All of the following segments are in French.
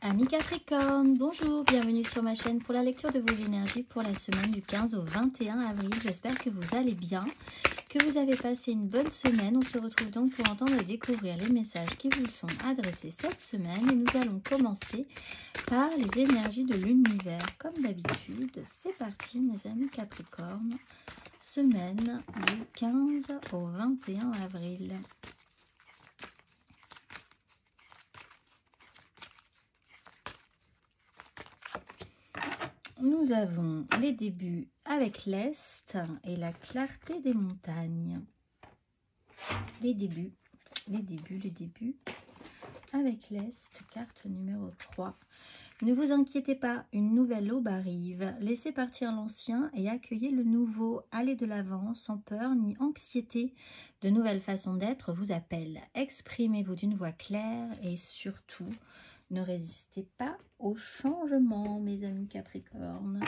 Amis Capricorne, bonjour, bienvenue sur ma chaîne pour la lecture de vos énergies pour la semaine du 15 au 21 avril. J'espère que vous allez bien, que vous avez passé une bonne semaine. On se retrouve donc pour entendre et découvrir les messages qui vous sont adressés cette semaine. Et nous allons commencer par les énergies de l'univers. Comme d'habitude, c'est parti mes amis Capricorne, semaine du 15 au 21 avril. Nous avons les débuts avec l'Est et la clarté des montagnes. Les débuts avec l'Est, carte numéro 3. Ne vous inquiétez pas, une nouvelle aube arrive. Laissez partir l'ancien et accueillez le nouveau. Allez de l'avant, sans peur ni anxiété. De nouvelles façons d'être vous appellent. Exprimez-vous d'une voix claire et surtout, ne résistez pas au changement, mes amis Capricorne.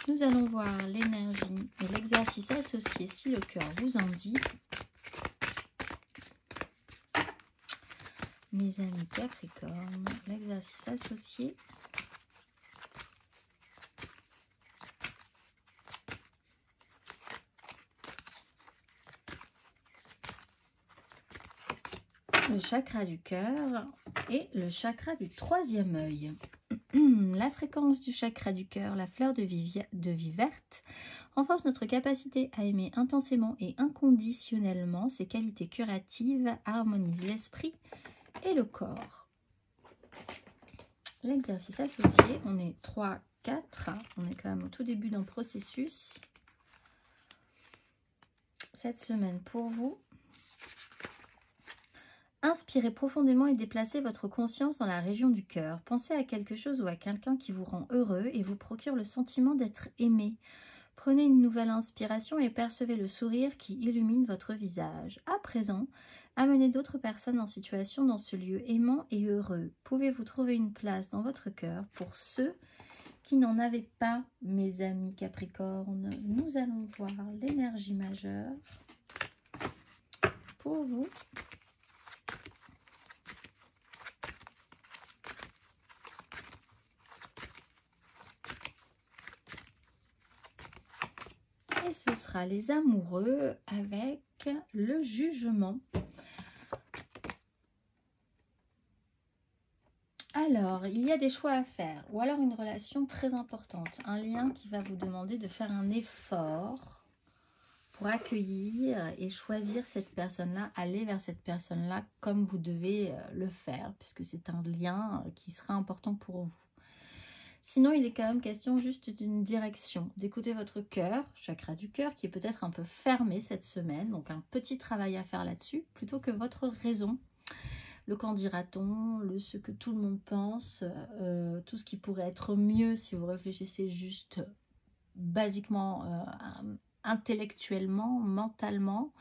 Nous allons voir l'énergie et l'exercice associé si le cœur vous en dit. Mes amis Capricorne, l'exercice associé. Le chakra du cœur et le chakra du troisième œil. La fréquence du chakra du cœur, la fleur de vie verte, renforce notre capacité à aimer intensément et inconditionnellement. Ses qualités curatives harmonisent l'esprit et le corps. L'exercice associé, on est 3, 4, on est quand même au tout début d'un processus. Cette semaine pour vous. Inspirez profondément et déplacez votre conscience dans la région du cœur. Pensez à quelque chose ou à quelqu'un qui vous rend heureux et vous procure le sentiment d'être aimé. Prenez une nouvelle inspiration et percevez le sourire qui illumine votre visage. À présent, amenez d'autres personnes en situation dans ce lieu aimant et heureux. Pouvez-vous trouver une place dans votre cœur pour ceux qui n'en avaient pas, mes amis Capricorne? Nous allons voir l'énergie majeure pour vous. Et ce sera les amoureux avec le jugement. Alors, il y a des choix à faire, ou alors une relation très importante, un lien qui va vous demander de faire un effort pour accueillir et choisir cette personne-là, aller vers cette personne-là comme vous devez le faire, puisque c'est un lien qui sera important pour vous. Sinon, il est quand même question juste d'une direction, d'écouter votre cœur, chakra du cœur, qui est peut-être un peu fermé cette semaine, donc un petit travail à faire là-dessus, plutôt que votre raison. Le qu'en dira-t-on, ce que tout le monde pense, tout ce qui pourrait être mieux si vous réfléchissez juste basiquement, intellectuellement, mentalement,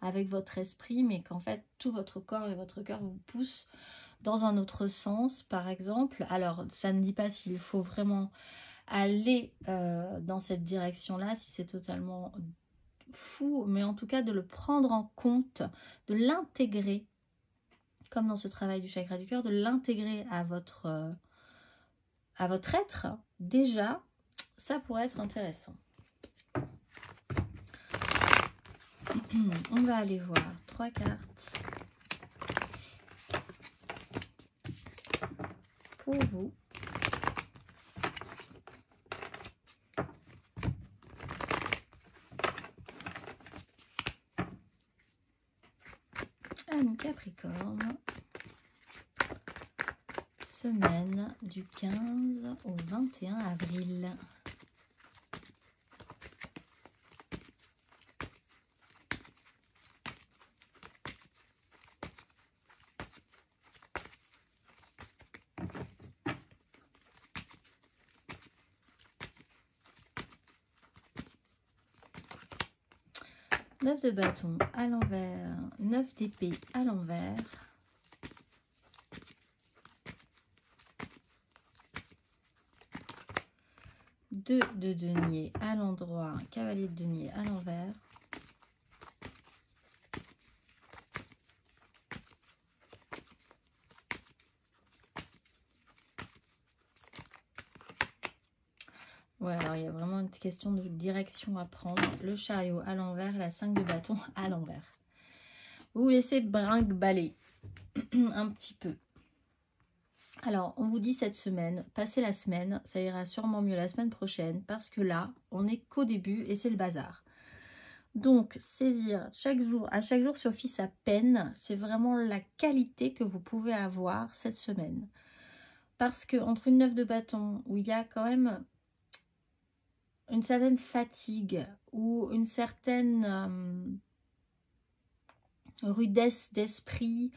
avec votre esprit, mais qu'en fait, tout votre corps et votre cœur vous poussent dans un autre sens, par exemple. Alors, ça ne dit pas s'il faut vraiment aller dans cette direction-là, si c'est totalement fou, mais en tout cas de le prendre en compte, de l'intégrer, comme dans ce travail du chakra du cœur, de l'intégrer à votre être, déjà, ça pourrait être intéressant. On va aller voir 3 cartes pour vous. Amis Capricorne, semaine du 15 au 21 avril. Neuf de bâton à l'envers, 9 d'épée à l'envers. Deux de denier à l'endroit, cavalier de denier à l'envers. Ouais, alors il y a vraiment une question de direction à prendre. Le chariot à l'envers, la 5 de bâton à l'envers. Vous vous laissez brinque-baller un petit peu. Alors, on vous dit cette semaine, passez la semaine, ça ira sûrement mieux la semaine prochaine, parce que là, on n'est qu'au début et c'est le bazar. Donc, saisir à chaque jour suffit sa peine, c'est vraiment la qualité que vous pouvez avoir cette semaine. Parce que entre une 9 de bâton, où il y a quand même une certaine fatigue, ou une certaine rudesse d'esprit,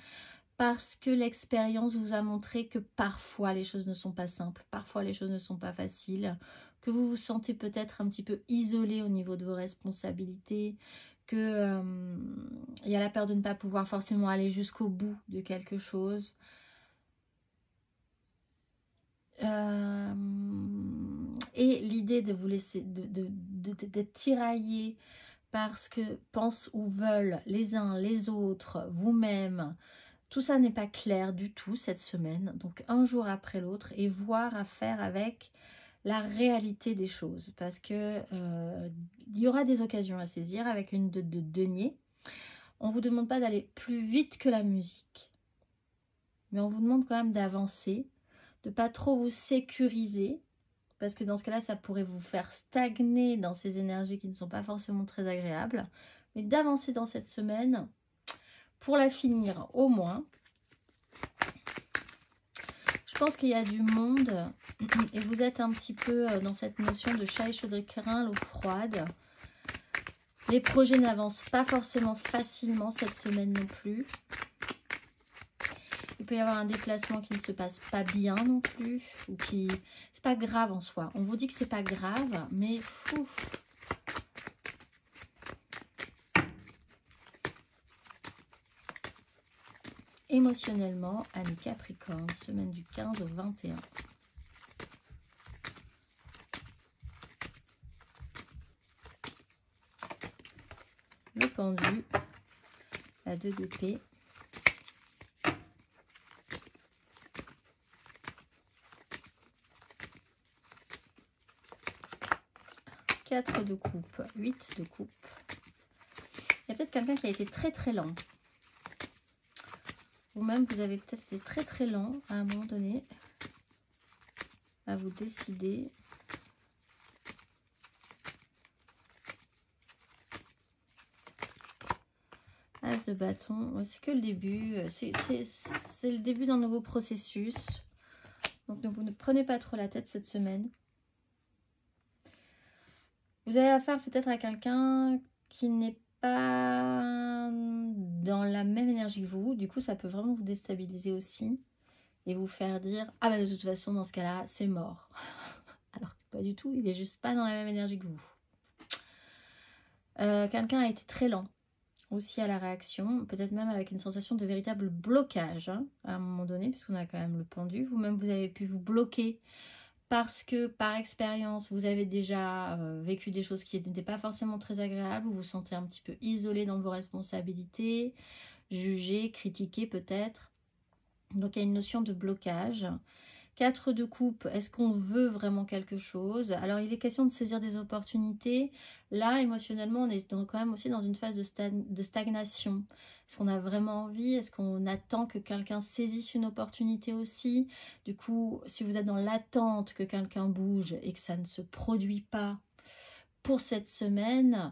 parce que l'expérience vous a montré que parfois les choses ne sont pas simples, parfois les choses ne sont pas faciles, que vous vous sentez peut-être un petit peu isolé au niveau de vos responsabilités, que il y a la peur de ne pas pouvoir forcément aller jusqu'au bout de quelque chose. Et l'idée de vous laisser, d'être tiraillé par ce que pensent ou veulent les uns, les autres, vous-même, tout ça n'est pas clair du tout cette semaine, donc un jour après l'autre, et voir à faire avec la réalité des choses, parce que il y aura des occasions à saisir avec une de denier. On ne vous demande pas d'aller plus vite que la musique, mais on vous demande quand même d'avancer, de pas trop vous sécuriser, parce que dans ce cas-là, ça pourrait vous faire stagner dans ces énergies qui ne sont pas forcément très agréables, mais d'avancer dans cette semaine pour la finir au moins. Je pense qu'il y a du monde et vous êtes un petit peu dans cette notion de chat échaudé-crin, l'eau froide. Les projets n'avancent pas forcément facilement cette semaine non plus. Il peut y avoir un déplacement qui ne se passe pas bien non plus, ou qui... C'est pas grave en soi. On vous dit que c'est pas grave, mais ouf. Émotionnellement, ami Capricorne, semaine du 15 au 21. Le pendu, la 2 d'épée. Quatre de coupe, 8 de coupe. Il y a peut-être quelqu'un qui a été très très lent. Vous-même, vous avez peut-être été très très lent à un moment donné à vous décider. As de bâton, c'est que le début. C'est le début d'un nouveau processus. Donc vous ne prenez pas trop la tête cette semaine. Vous avez affaire peut-être à quelqu'un qui n'est pas dans la même énergie que vous. Du coup, ça peut vraiment vous déstabiliser aussi. Et vous faire dire, ah bah de toute façon, dans ce cas-là, c'est mort. Alors que pas du tout, il est juste pas dans la même énergie que vous. Quelqu'un a été très lent aussi à la réaction, peut-être même avec une sensation de véritable blocage hein, à un moment donné, puisqu'on a quand même le pendu. Vous-même, vous avez pu vous bloquer parce que par expérience, vous avez déjà vécu des choses qui n'étaient pas forcément très agréables, vous vous sentez un petit peu isolé dans vos responsabilités, jugé, critiqué peut-être. Donc il y a une notion de blocage. 4 de coupe, est-ce qu'on veut vraiment quelque chose? Alors il est question de saisir des opportunités. Là, émotionnellement, on est quand même aussi dans une phase de stagnation. Est-ce qu'on a vraiment envie? Est-ce qu'on attend que quelqu'un saisisse une opportunité aussi? Du coup, si vous êtes dans l'attente que quelqu'un bouge et que ça ne se produit pas pour cette semaine,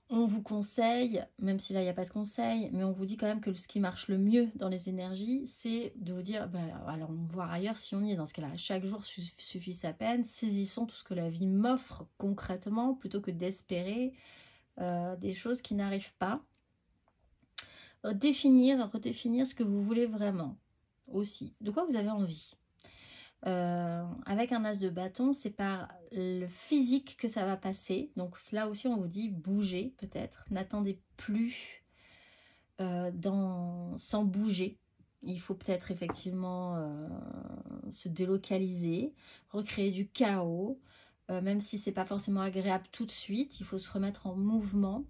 on vous conseille, même si là il n'y a pas de conseil, mais on vous dit quand même que ce qui marche le mieux dans les énergies, c'est de vous dire, ben, alors on va voir ailleurs si on y est. Dans ce cas-là, chaque jour suffit sa peine, saisissons tout ce que la vie m'offre concrètement, plutôt que d'espérer des choses qui n'arrivent pas. Redéfinir ce que vous voulez vraiment aussi, de quoi vous avez envie. Avec un as de bâton, c'est par le physique que ça va passer. Donc là aussi, on vous dit bougez peut-être. N'attendez plus sans bouger. Il faut peut-être effectivement se délocaliser, recréer du chaos. Même si c'est pas forcément agréable tout de suite, il faut se remettre en mouvement.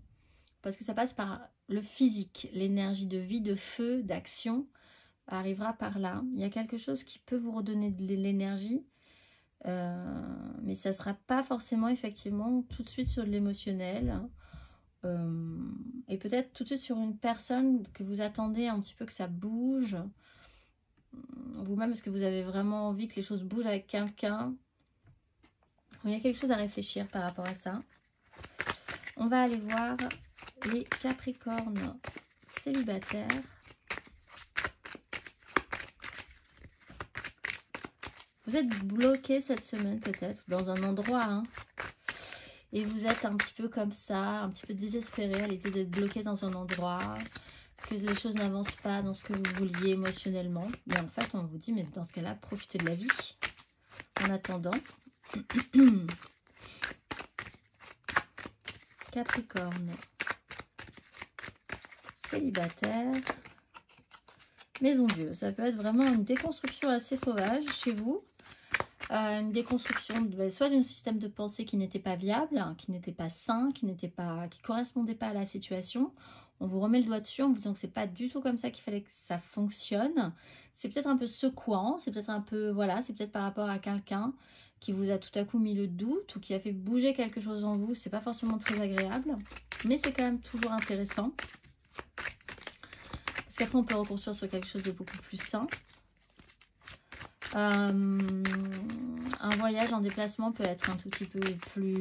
Parce que ça passe par le physique, l'énergie de vie, de feu, d'action arrivera par là. Il y a quelque chose qui peut vous redonner de l'énergie, Mais ça ne sera pas forcément effectivement tout de suite sur de l'émotionnel. Et peut-être tout de suite sur une personne que vous attendez un petit peu que ça bouge. Vous-même, est-ce que vous avez vraiment envie que les choses bougent avec quelqu'un? Il y a quelque chose à réfléchir par rapport à ça. On va aller voir les Capricornes célibataires. Vous êtes bloqué cette semaine peut-être dans un endroit, hein, et vous êtes un petit peu comme ça, un petit peu désespéré à l'idée d'être bloqué dans un endroit, que les choses n'avancent pas dans ce que vous vouliez émotionnellement. Mais en fait, on vous dit, mais dans ce cas-là, profitez de la vie. En attendant, Capricorne célibataire. Maison Dieu, ça peut être vraiment une déconstruction assez sauvage chez vous. Une déconstruction soit d'un système de pensée qui n'était pas viable, qui n'était pas sain, qui correspondait pas à la situation. On vous remet le doigt dessus en vous disant que c'est pas du tout comme ça qu'il fallait que ça fonctionne. C'est peut-être un peu secouant, c'est peut-être un peu, voilà, c'est peut-être par rapport à quelqu'un qui vous a tout à coup mis le doute ou qui a fait bouger quelque chose en vous. C'est pas forcément très agréable, mais c'est quand même toujours intéressant. Parce qu'après on peut reconstruire sur quelque chose de beaucoup plus sain. Un voyage en déplacement peut être un tout petit peu plus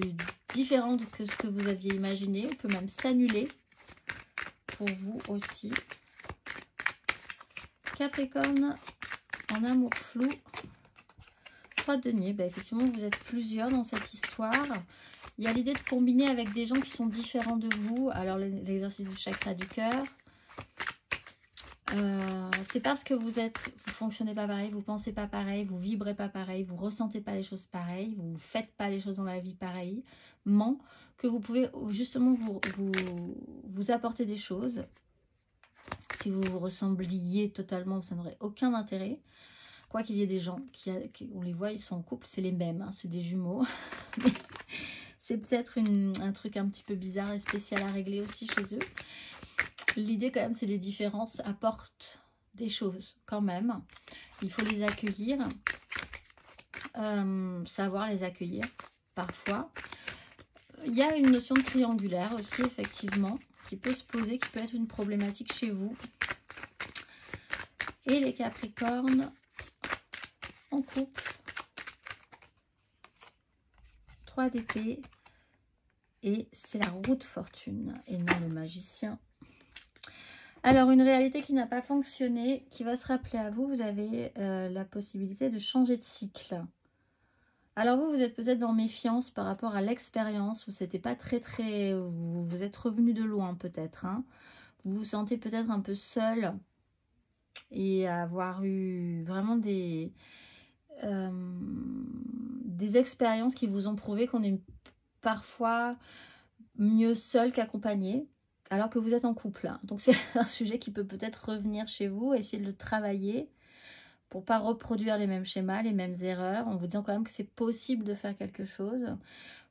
différent que ce que vous aviez imaginé. On peut même s'annuler pour vous aussi. Capricorne en amour flou. 3 deniers. Bah, effectivement, vous êtes plusieurs dans cette histoire. Il y a l'idée de combiner avec des gens qui sont différents de vous. Alors, l'exercice du chakra du cœur. C'est parce que vous fonctionnez pas pareil, vous pensez pas pareil, vous vibrez pas pareil, vous ressentez pas les choses pareilles, vous faites pas les choses dans la vie pareillement, que vous pouvez justement vous apporter des choses. Si vous vous ressembliez totalement, ça n'aurait aucun intérêt. Quoi qu'il y ait des gens on les voit, ils sont en couple, c'est les mêmes, hein, c'est des jumeaux. C'est peut-être un truc un petit peu bizarre et spécial à régler aussi chez eux. L'idée quand même, c'est les différences apportent des choses quand même. Il faut les accueillir, savoir les accueillir parfois. Il y a une notion de triangulaire aussi, effectivement, qui peut se poser, qui peut être une problématique chez vous. Et les Capricornes en couple. 3 d'épée. Et c'est la roue de fortune et non le magicien. Alors, une réalité qui n'a pas fonctionné, qui va se rappeler à vous, vous avez la possibilité de changer de cycle. Alors vous êtes peut-être dans méfiance par rapport à l'expérience, où c'était pas très... Vous êtes revenu de loin peut-être, hein. Vous vous sentez peut-être un peu seul et avoir eu vraiment des expériences qui vous ont prouvé qu'on est parfois mieux seul qu'accompagné. Alors que vous êtes en couple. Donc c'est un sujet qui peut peut-être revenir chez vous, essayer de le travailler pour pas reproduire les mêmes schémas, les mêmes erreurs, en vous disant quand même que c'est possible de faire quelque chose.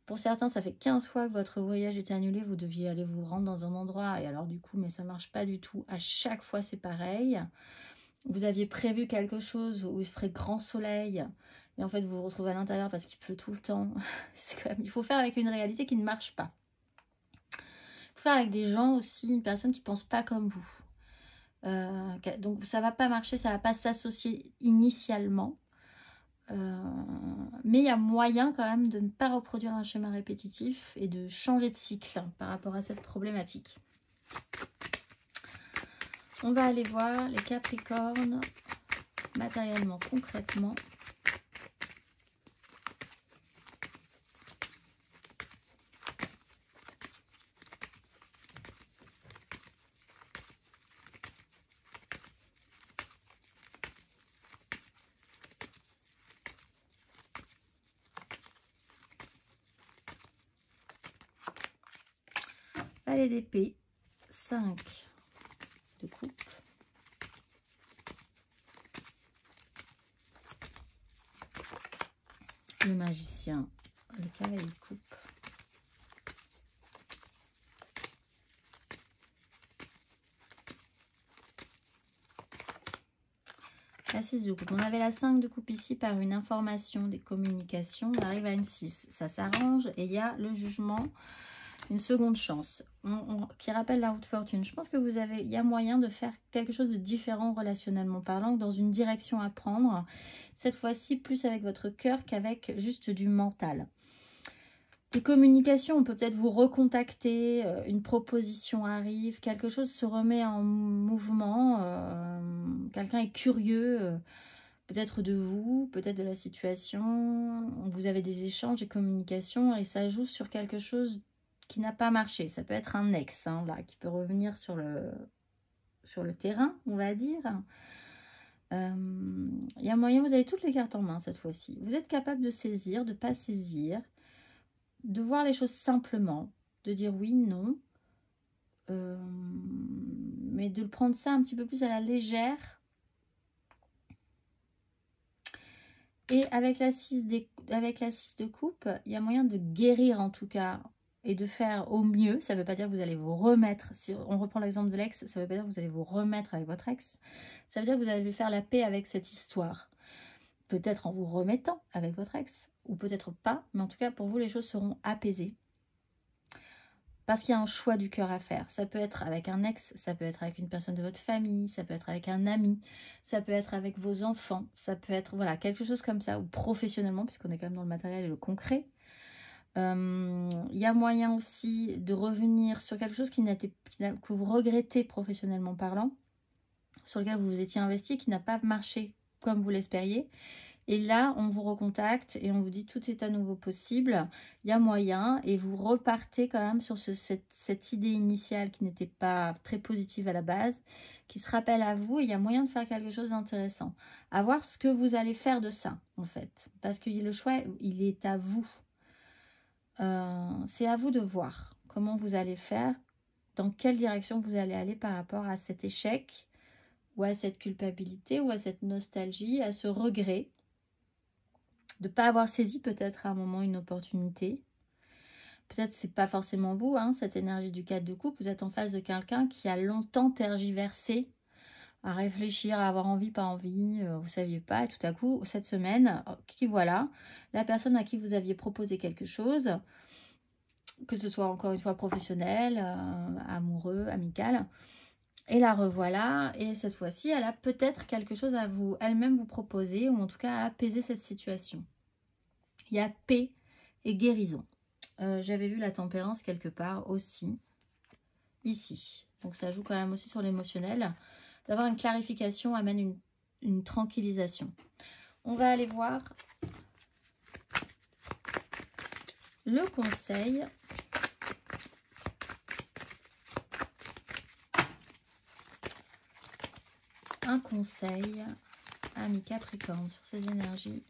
Pour certains, ça fait 15 fois que votre voyage est annulé, vous deviez aller vous rendre dans un endroit, et alors du coup, mais ça marche pas du tout. À chaque fois, c'est pareil. Vous aviez prévu quelque chose où il ferait grand soleil, et en fait, vous vous retrouvez à l'intérieur parce qu'il pleut tout le temps. Quand même, il faut faire avec une réalité qui ne marche pas. Avec des gens aussi, une personne qui ne pense pas comme vous. Donc ça va pas marcher, ça va pas s'associer initialement. Mais il y a moyen quand même de ne pas reproduire un schéma répétitif et de changer de cycle par rapport à cette problématique. On va aller voir les Capricornes matériellement, concrètement. Valet d'épée, 5 de coupe. Le magicien, le cavalier de coupe. La 6 de coupe. On avait la 5 de coupe ici par une information, des communications. On arrive à une 6. Ça s'arrange et il y a le jugement, une seconde chance qui rappelle la roue de fortune. Je pense que il y a moyen de faire quelque chose de différent relationnellement parlant, dans une direction à prendre. Cette fois-ci, plus avec votre cœur qu'avec juste du mental. Des communications, on peut peut-être vous recontacter, une proposition arrive, quelque chose se remet en mouvement, quelqu'un est curieux, peut-être de vous, peut-être de la situation, vous avez des échanges, des communications et ça joue sur quelque chose qui n'a pas marché. Ça peut être un ex, hein, là, qui peut revenir sur le terrain, on va dire. Il y a moyen, vous avez toutes les cartes en main cette fois-ci. Vous êtes capable de saisir, de ne pas saisir, de voir les choses simplement, de dire oui, non, mais de le prendre ça un petit peu plus à la légère. Et avec la 6 de coupe, il y a moyen de guérir en tout cas et de faire au mieux. Ça ne veut pas dire que vous allez vous remettre, si on reprend l'exemple de l'ex, ça ne veut pas dire que vous allez vous remettre avec votre ex, ça veut dire que vous allez faire la paix avec cette histoire. Peut-être en vous remettant avec votre ex, ou peut-être pas, mais en tout cas pour vous les choses seront apaisées. Parce qu'il y a un choix du cœur à faire. Ça peut être avec un ex, ça peut être avec une personne de votre famille, ça peut être avec un ami, ça peut être avec vos enfants, ça peut être voilà quelque chose comme ça, ou professionnellement, puisqu'on est quand même dans le matériel et le concret. Il y a moyen aussi de revenir sur quelque chose que vous regrettez professionnellement parlant, sur lequel vous vous étiez investi, qui n'a pas marché comme vous l'espériez. Et là, on vous recontacte et on vous dit tout est à nouveau possible. Il y a moyen et vous repartez quand même sur cette idée initiale qui n'était pas très positive à la base, qui se rappelle à vous. Et il y a moyen de faire quelque chose d'intéressant. À voir ce que vous allez faire de ça, en fait. Parce que le choix, il est à vous. C'est à vous de voir comment vous allez faire, dans quelle direction vous allez aller par rapport à cet échec, ou à cette culpabilité, ou à cette nostalgie, à ce regret. De ne pas avoir saisi peut-être à un moment une opportunité. Peut-être c'est pas forcément vous, hein, cette énergie du 4 de coupe. Vous êtes en face de quelqu'un qui a longtemps tergiversé, à réfléchir, à avoir envie, pas envie, vous ne saviez pas. Et tout à coup, cette semaine, qui voilà, la personne à qui vous aviez proposé quelque chose, que ce soit encore une fois professionnel, amoureux, amical, et la revoilà. Et cette fois-ci, elle a peut-être quelque chose à vous, elle-même vous proposer, ou en tout cas à apaiser cette situation. Il y a paix et guérison. J'avais vu la tempérance quelque part aussi, ici. Donc ça joue quand même aussi sur l'émotionnel. D'avoir une clarification amène une tranquillisation. On va aller voir le conseil. Un conseil à mi Capricorne sur ces énergies.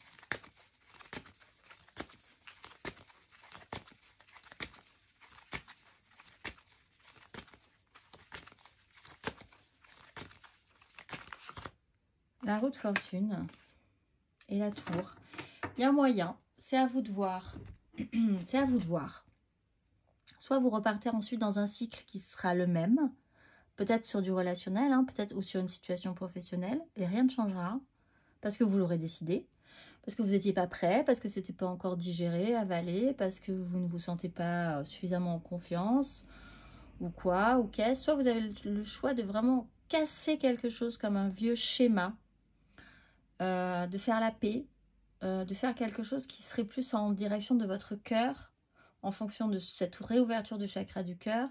La roue de fortune et la tour. Il y a moyen, c'est à vous de voir. C'est à vous de voir. Soit vous repartez ensuite dans un cycle qui sera le même, peut-être sur du relationnel, hein, peut-être ou sur une situation professionnelle, et rien ne changera, parce que vous l'aurez décidé, parce que vous n'étiez pas prêt, parce que c'était pas encore digéré, avalé, parce que vous ne vous sentez pas suffisamment en confiance, ou quoi, ou qu'est-ce. Soit vous avez le choix de vraiment casser quelque chose comme un vieux schéma, de faire la paix, de faire quelque chose qui serait plus en direction de votre cœur, en fonction de cette réouverture du chakra du cœur,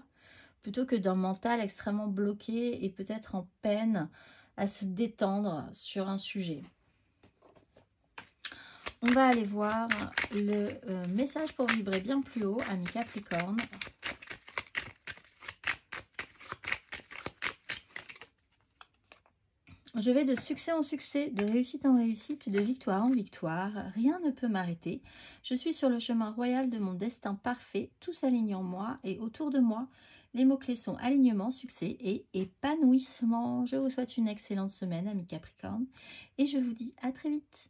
plutôt que d'un mental extrêmement bloqué et peut-être en peine à se détendre sur un sujet. On va aller voir le message pour vibrer bien plus haut, ami Capricorne. Je vais de succès en succès, de réussite en réussite, de victoire en victoire. Rien ne peut m'arrêter. Je suis sur le chemin royal de mon destin parfait. Tout s'aligne en moi et autour de moi. Les mots-clés sont alignement, succès et épanouissement. Je vous souhaite une excellente semaine, amis Capricorne. Et je vous dis à très vite.